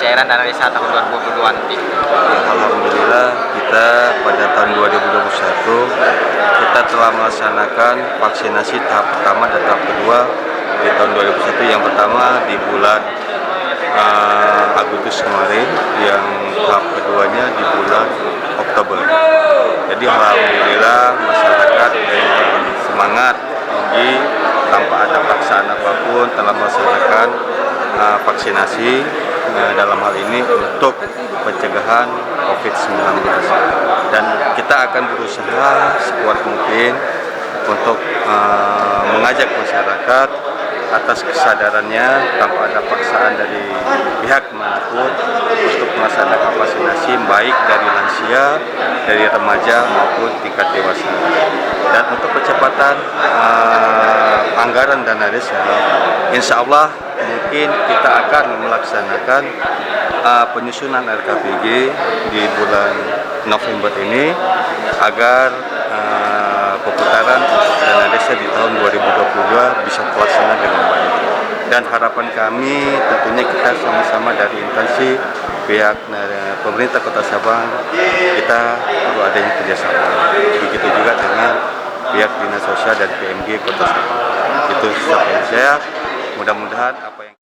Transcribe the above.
pencairan dana desa tahun 2022 nanti? Alhamdulillah kita pada tahun 2021 kita telah melaksanakan vaksinasi tahap pertama dan tahap kedua di tahun 2021. Yang pertama di bulan Agustus kemarin, yang tahap keduanya di bulan Oktober. Jadi alhamdulillah masyarakat dengan semangat tinggi tanpa ada paksaan apapun telah melaksanakan vaksinasi dalam hal ini untuk pencegahan COVID-19, dan kita akan berusaha sekuat mungkin untuk mengajak masyarakat atas kesadarannya tanpa ada paksaan dari pihak manapun untuk melaksanakan vaksinasi, baik dari lansia, dari remaja maupun tingkat dewasa. Dan untuk percepatan anggaran dana desa, insya Allah mungkin kita akan melaksanakan penyusunan RKPG di bulan November ini agar pemutaran untuk dana desa di tahun 2022 bisa terlaksana dengan baik. Dan harapan kami tentunya kita sama-sama dari instansi pihak pemerintah Kota Sabang, kita perlu adanya kerjasama. Begitu juga dengan pihak Dinas Sosial dan PMG Kota Sabang. Itu saya. Mudah-mudahan apa yang